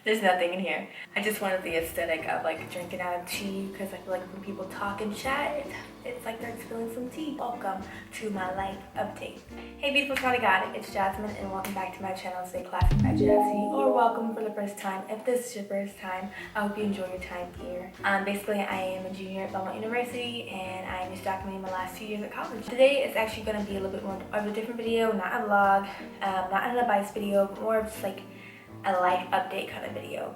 There's nothing in here. I just wanted the aesthetic of like drinking out of tea because I feel like when people talk and chat, it's like they're spilling some tea. Welcome to my life update. Hey beautiful Tony God, it's Jasmine and welcome back to my channel, Stay Classy by Jazzy, or welcome for the first time. If this is your first time, I hope you enjoy your time here. Basically, I am a junior at Belmont University and I am just documenting my last 2 years at college. Today is actually going to be a little bit more of a different video, not a vlog, not an advice video, but more of just like a life update kind of video.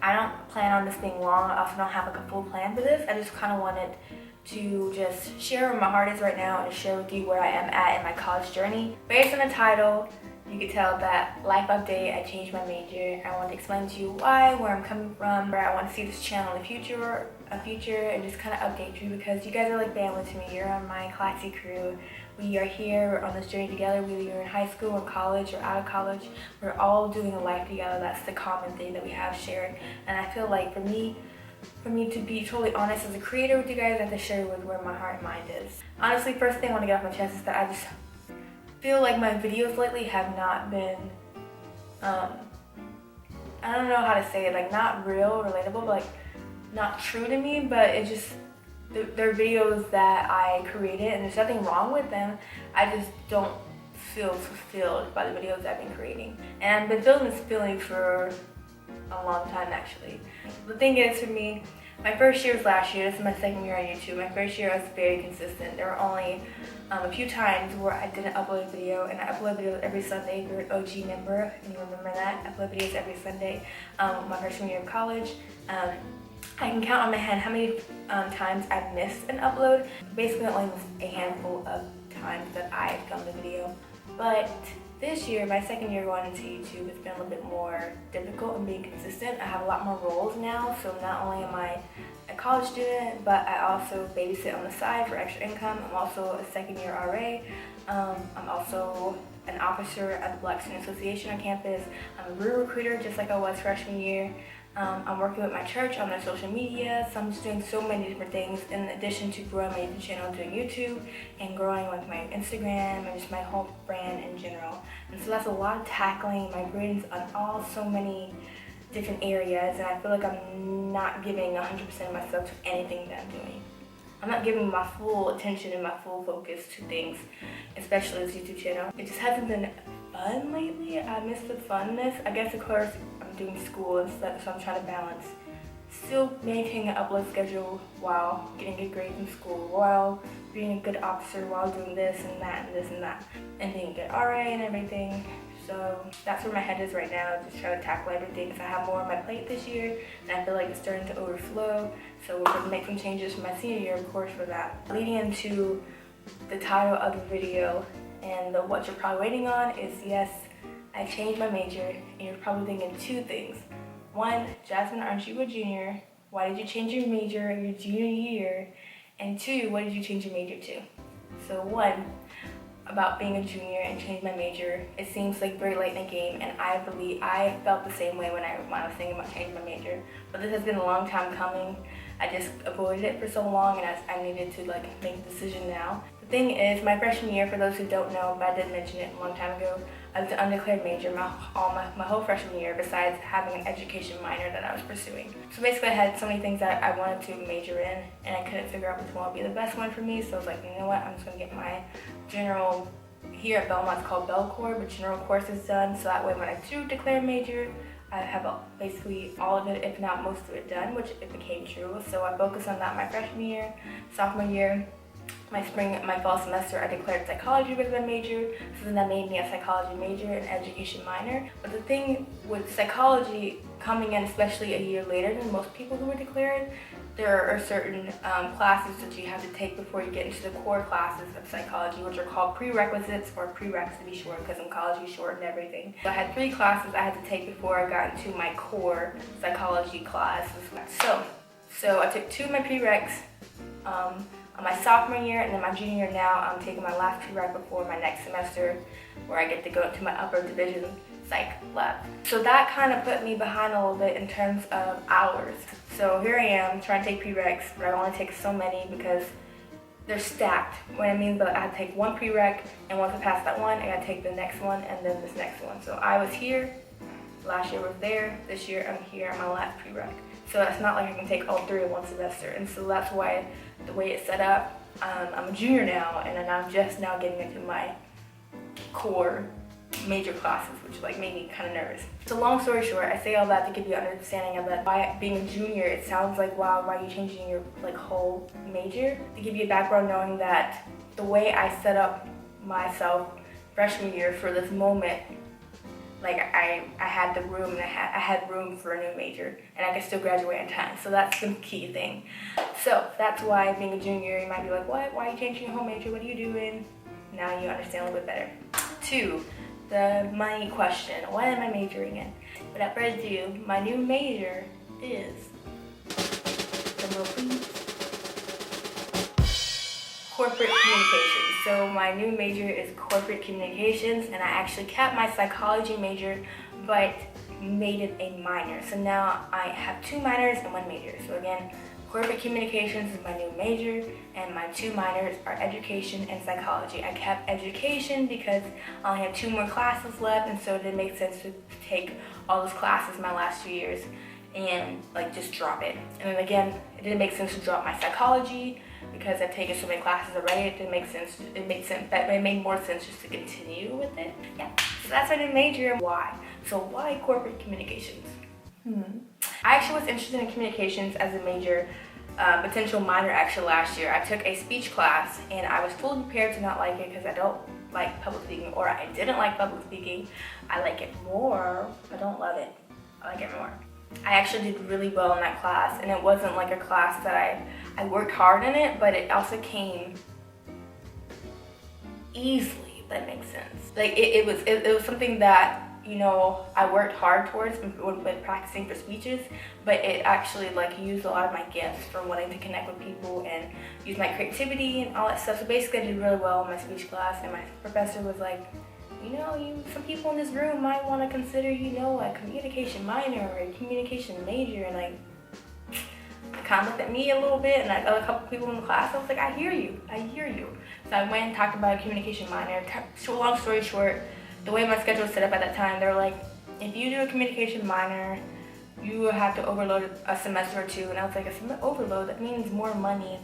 I don't plan on this being long. I also don't have like a full plan for this. I just kind of wanted to just share where my heart is right now and share with you where I am at in my college journey. Based on the title, you can tell that life update, I changed my major. I want to explain to you why, where I'm coming from, where I want to see this channel in the future, and just kind of update you because you guys are like family to me. You're on my classy crew. We are here on this journey together, whether you're in high school or college or out of college. We're all doing a life together. That's the common thing that we have shared. And I feel like for me to be totally honest as a creator with you guys, I have to share with where my heart and mind is. Honestly, first thing I want to get off my chest is that I just feel like my videos lately have not been, I don't know how to say it, like not real, relatable, but like not true to me, but it just, they're videos that I created and there's nothing wrong with them. I just don't feel fulfilled by the videos I've been creating. And I've been feeling this feeling for a long time actually. The thing is for me, my first year was last year. This is my second year on YouTube. My first year I was very consistent. There were only a few times where I didn't upload a video, and I upload videos every Sunday. If you're an OG member and you remember that, I upload videos every Sunday. My freshman year of college. I can count on my hand how many times I've missed an upload. Basically only a handful of times that I've filmed a video. But this year, my second year going into YouTube, it's been a little bit more difficult in being consistent. I have a lot more roles now, so not only am I a college student, but I also babysit on the side for extra income. I'm also a second year RA. I'm also an officer at the Black Student Association on campus. I'm a Brew recruiter just like I was freshman year. I'm working with my church on their social media, so I'm just doing so many different things in addition to growing my YouTube channel, doing YouTube, and growing like my Instagram and just my whole brand in general. And so that's a lot of tackling my brains on all so many different areas, and I feel like I'm not giving 100% of myself to anything that I'm doing. I'm not giving my full attention and my full focus to things, especially this YouTube channel. It just hasn't been fun lately. I miss the funness. I guess of course I'm doing school and stuff, so I'm trying to balance. Still maintaining an upload schedule while getting good grades in school, while being a good officer, while doing this and that and this and that, and being a good RA and everything. So that's where my head is right now, just trying to tackle everything because I have more on my plate this year and I feel like it's starting to overflow. So we're going to make some changes for my senior year, of course, for that. Leading into the title of the video and what you're probably waiting on is, yes, I changed my major, and you're probably thinking two things. One, Jasmine, aren't you a junior? Why did you change your major your junior year? And two, what did you change your major to? So one, about being a junior and changing my major, it seems like very late in the game, and I believe I felt the same way when I was thinking about changing my major. But this has been a long time coming. I just avoided it for so long, and I needed to like make a decision now. The thing is, my freshman year, for those who don't know, but I did mention it a long time ago, I was an undeclared major my whole freshman year, besides having an education minor that I was pursuing. So basically I had so many things that I wanted to major in, and I couldn't figure out which one would be the best one for me, so I was like, you know what, I'm just going to get my general, here at Belmont it's called Bell Core, but general courses done, so that way when I do declare a major, I have basically all of it, if not most of it done, which it became true. So I focused on that my freshman year, sophomore year. My fall semester, I declared psychology was my major, so then that made me a psychology major and education minor. But the thing with psychology coming in, especially a year later than most people who were declared, there are certain classes that you have to take before you get into the core classes of psychology, which are called prerequisites, or prereqs to be short, because oncology is short and everything. So I had 3 classes I had to take before I got into my core psychology classes. So I took 2 of my prereqs on my sophomore year, and then my junior year now I'm taking my last prereq before my next semester, where I get to go into my upper division psych lab. So that kind of put me behind a little bit in terms of hours. So here I am trying to take prereqs, but I only take so many because they're stacked. What I mean, but I had to take 1 prereq, and once I pass that one, I gotta take the next one and then this next one. So I was here Last year was there, this year I'm here on my last prereq. So it's not like I can take all 3 in one semester. And so that's why the way it's set up, I'm a junior now, and then I'm just now getting into my core major classes, which like made me kind of nervous. So long story short, I say all that to give you an understanding of that. By being a junior, it sounds like, wow, why are you changing your like whole major? To give you a background, knowing that the way I set up myself freshman year for this moment, like I had the room, and I had room for a new major, and I could still graduate in time. So that's the key thing. So that's why being a junior, you might be like, what? Why are you changing your whole major? What are you doing? Now you understand a little bit better. 2, the money question. What am I majoring in? Without further ado, my new major is, drum roll please, corporate communications. So my new major is corporate communications, and I actually kept my psychology major, but made it a minor. So now I have 2 minors and 1 major. So again, corporate communications is my new major, and my 2 minors are education and psychology. I kept education because I only have 2 more classes left, and so it didn't make sense to take all those classes my last 2 years and like just drop it. And then again, it didn't make sense to drop my psychology because I've taken so many classes already. It didn't make sense. It made more sense just to continue with it. Yeah. So that's my new major. Why? So why corporate communications? I actually was interested in communications as a major, potential minor actually last year. I took a speech class, and I was fully prepared to not like it because I don't like public speaking, or I didn't like public speaking. I like it more. I don't love it. I like it more. I actually did really well in that class, and it wasn't like a class that I worked hard in it, but it also came easily, if that makes sense. Like it was something that, you know, I worked hard towards when practicing for speeches, but it actually like used a lot of my gifts for wanting to connect with people and use my creativity and all that stuff. So basically I did really well in my speech class, and my professor was like, you know, some people in this room might want to consider, you know, a communication minor or a communication major. And like, kind of looked at me a little bit, and a couple people in the class. I was like, I hear you. So I went and talked about a communication minor. So long story short, the way my schedule was set up at that time, they were like, if you do a communication minor, you will have to overload a semester or 2. And I was like, a overload? That means more money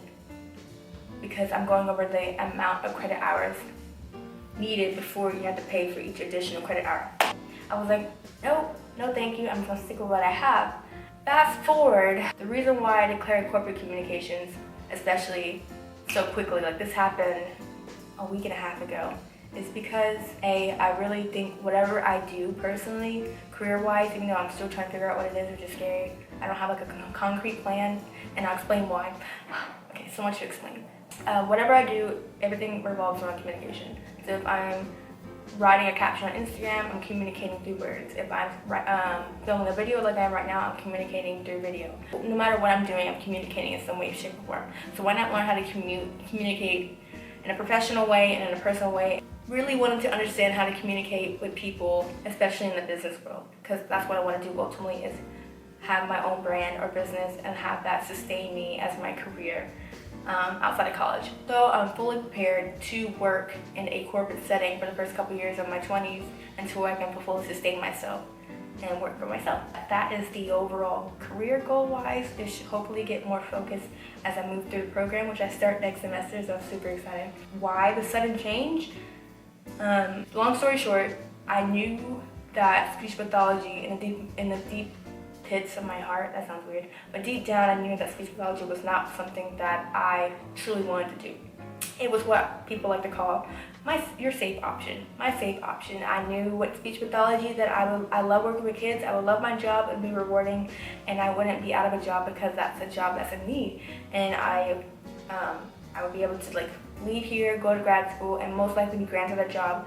because I'm going over the amount of credit hours needed before you have to pay for each additional credit hour. I was like, no thank you, I'm gonna stick with what I have. Fast forward, the reason why I declared corporate communications, especially so quickly, like this happened a week and a half ago, is because I really think whatever I do personally, career-wise, even though I'm still trying to figure out what it is, which is scary, I don't have like a concrete plan, and I'll explain why. Okay, so much to explain. Whatever I do, everything revolves around communication. So if I'm writing a caption on Instagram, I'm communicating through words. If I'm filming a video like I am right now, I'm communicating through video. No matter what I'm doing, I'm communicating in some way, shape, or form. So why not learn how to communicate in a professional way and in a personal way? Really wanted to understand how to communicate with people, especially in the business world, because that's what I want to do ultimately, is have my own brand or business and have that sustain me as my career outside of college. So I'm fully prepared to work in a corporate setting for the first couple years of my 20s until I can fully sustain myself and work for myself. That is the overall career goal-wise. It should hopefully get more focused as I move through the program, which I start next semester, so I'm super excited. Why the sudden change? Long story short, I knew that speech pathology in the deep pits of my heart, that sounds weird, but deep down I knew that speech pathology was not something that I truly wanted to do. It was what people like to call your safe option. My safe option. I knew what speech pathology, that I love working with kids, I would love my job, it would be rewarding, and I wouldn't be out of a job because that's a job that's a need. And I would be able to like leave here, go to grad school, and most likely be granted a job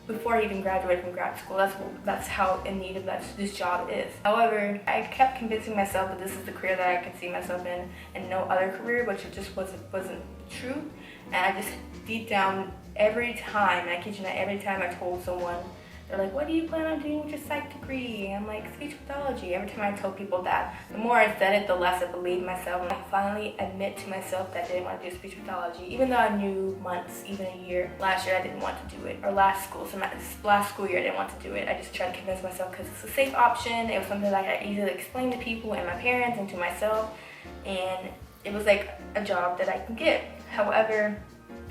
before I even graduated from grad school. That's how in need of this job is. However, I kept convincing myself that this is the career that I could see myself in and no other career, which it just wasn't true. And I just deep down every time, and I kid you not, every time I told someone They're like, what do you plan on doing with your psych degree? And I'm like, speech pathology. Every time I told people that, the more I said it, the less I believed myself. I finally admit to myself that I didn't want to do speech pathology, even though I knew months, even a year. Last year I didn't want to do it, or last school year I didn't want to do it. I just tried to convince myself because it's a safe option. It was something that I could easily explain to people and my parents and to myself, and it was like a job that I could get. However,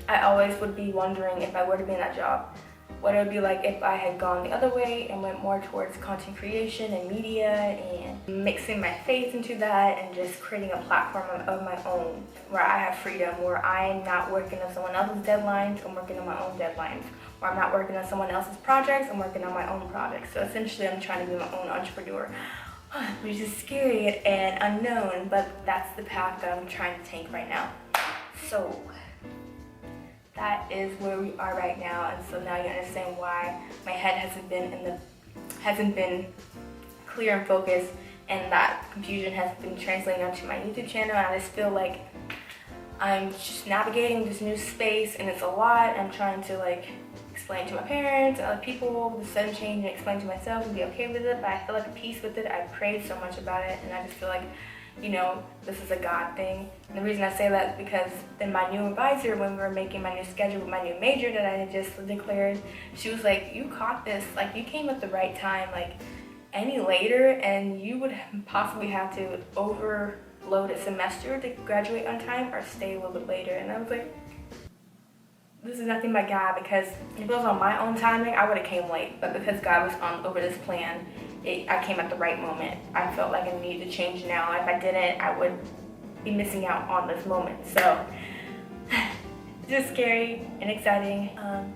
I always would be wondering if I were to be in that job, what it would be like if I had gone the other way and went more towards content creation and media and mixing my faith into that and just creating a platform of my own where I have freedom, where I'm not working on someone else's deadlines, I'm working on my own deadlines, where I'm not working on someone else's projects, I'm working on my own projects. So essentially I'm trying to be my own entrepreneur, which is scary and unknown, but that's the path that I'm trying to take right now. So that is where we are right now, and so now you understand why my head hasn't been clear and focused, and that confusion has been translating onto my YouTube channel. And I just feel like I'm just navigating this new space, and it's a lot. I'm trying to like explain to my parents and other people the sudden change, and explain to myself and be okay with it. But I feel like at peace with it. I prayed so much about it, and I just feel like, you know, this is a God thing. And the reason I say that is because then my new advisor, when we were making my new schedule with my new major that I had just declared, she was like, you caught this, like you came at the right time, like any later and you would possibly have to overload a semester to graduate on time or stay a little bit later. And I was like, this is nothing but God, because if it was on my own timing, I would have came late. But because God was on over this plan, I came at the right moment. I felt like I needed to change now. If I didn't, I would be missing out on this moment. So it's just scary and exciting.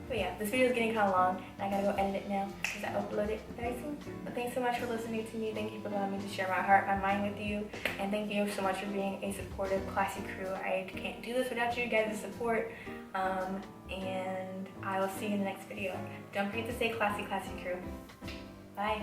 But yeah, this video is getting kind of long, and I gotta go edit it now because I upload it very soon. But thanks so much for listening to me. Thank you for allowing me to share my heart, my mind with you, and thank you so much for being a supportive, classy crew. I can't do this without you guys' support. And I will see you in the next video. Don't forget to stay classy, classy crew. Bye.